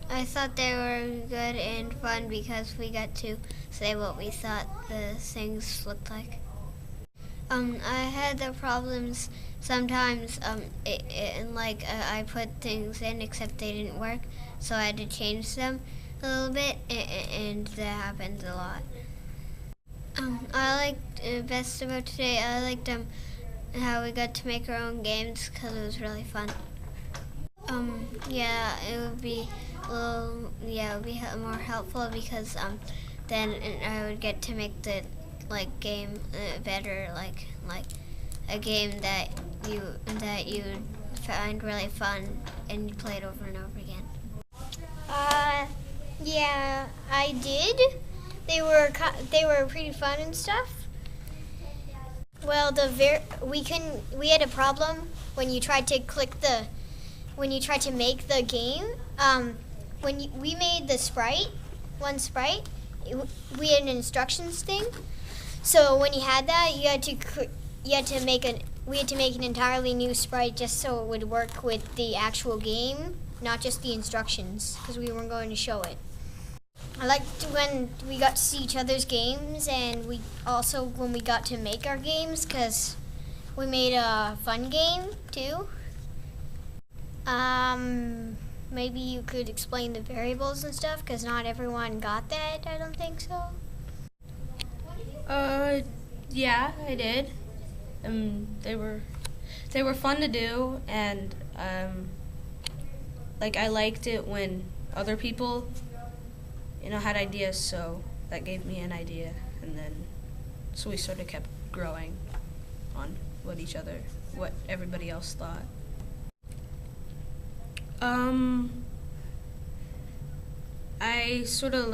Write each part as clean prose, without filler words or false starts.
I thought they were good and fun because we got to say what we thought the things looked like. I had the problems sometimes. I put things in except they didn't work, so I had to change them a little bit, and that happens a lot. I liked best about today. I liked how we got to make our own games because it was really fun. Yeah, it would be it would be more helpful because then I would get to make the game better, like a game that you would find really fun and you play it over and over again. Yeah, I did. They were pretty fun and stuff. Well, we had a problem when you tried to make the game. We made the one sprite, we had an instructions thing. So when you had that, we had to make an entirely new sprite just so it would work with the actual game, not just the instructions, because we weren't going to show it. I liked when we got to see each other's games, and when we got to make our games, because we made a fun game too. Maybe you could explain the variables and stuff, because not everyone got that. I don't think so. Yeah, I did. They were fun to do, and I liked it when other people, had ideas. So that gave me an idea, and then so we sort of kept growing on what everybody else thought. I sort of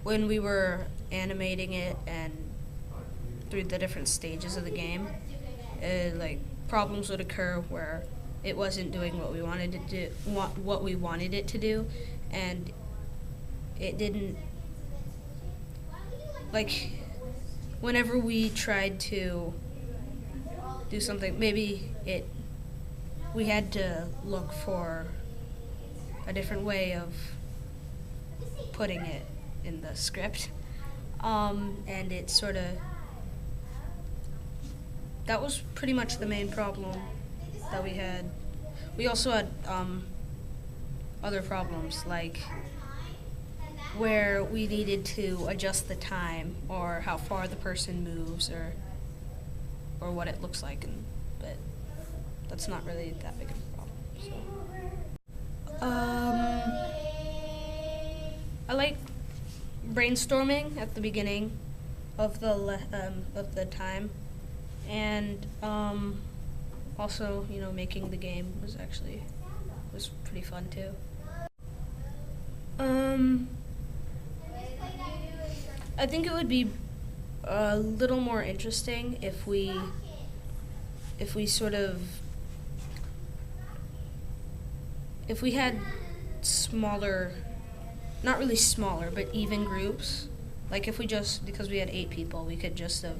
when we were animating it and through the different stages of the game, problems would occur where it wasn't doing what we wanted it to do, and it didn't. Whenever we tried to do something, we had to look for a different way of putting it in the script, and it sort of, that was pretty much the main problem that we had. We also had other problems, like where we needed to adjust the time or how far the person moves or what it looks like, but that's not really that big of a problem. So. I like brainstorming at the beginning of the time, and also making the game was pretty fun too. I think it would be a little more interesting if we had smaller, not really smaller, but even groups. If because we had 8 people, we could just have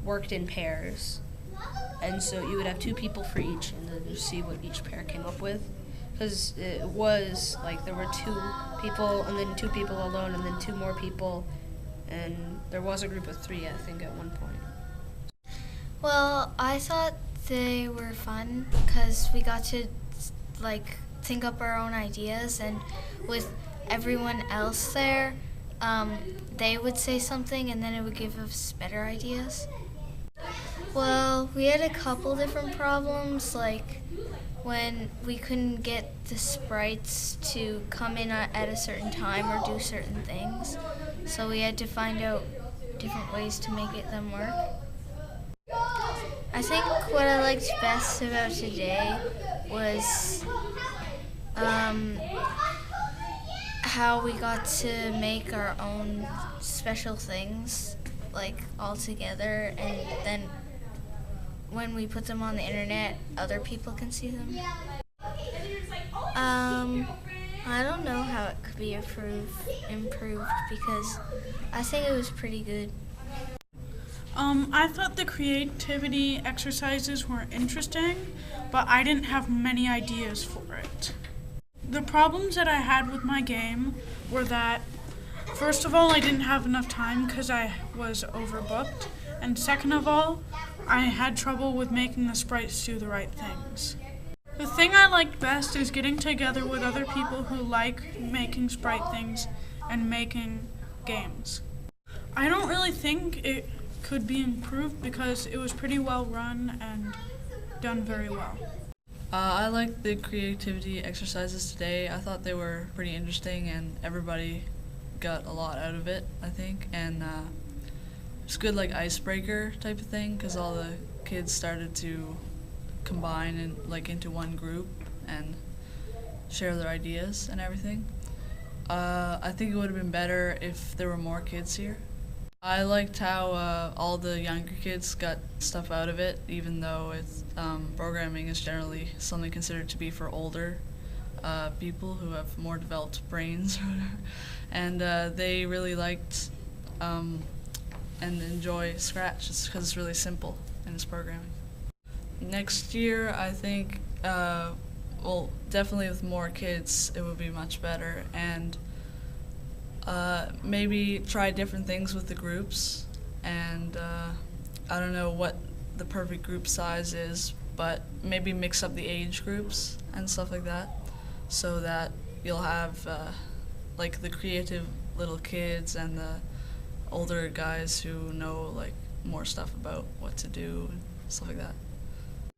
worked in pairs. And so you would have 2 people for each, and then you see what each pair came up with. Because it was there were 2 people, and then 2 people alone, and then 2 more people. And there was a group of 3, I think, at one point. Well, I thought they were fun because we got to think up our own ideas, and with everyone else there, they would say something and then it would give us better ideas. Well, we had a couple different problems, like when we couldn't get the sprites to come in at a certain time or do certain things, so we had to find out different ways to make them work. I think what I liked best about today was how we got to make our own special things, all together, and then when we put them on the internet, other people can see them. I don't know how it could be improved because I think it was pretty good. I thought the creativity exercises were interesting, but I didn't have many ideas for it. The problems that I had with my game were that, first of all, I didn't have enough time because I was overbooked. And second of all, I had trouble with making the sprites do the right things. The thing I liked best is getting together with other people who like making sprite things and making games. I don't really think it could be improved because it was pretty well run and done very well. I liked the creativity exercises today. I thought they were pretty interesting and everybody got a lot out of it, I think. And it's good like icebreaker type of thing because all the kids started to combine and like into one group and share their ideas and everything. I think it would have been better if there were more kids here. I liked how all the younger kids got stuff out of it, even though it's, programming is generally something considered to be for older people who have more developed brains or whatever. And they really liked and enjoy Scratch just because it's really simple in its programming. Next year, I think, well, definitely with more kids, it would be much better. And maybe try different things with the groups. And I don't know what the perfect group size is, but maybe mix up the age groups and stuff like that so that you'll have like the creative little kids and the older guys who know like more stuff about what to do and stuff like that.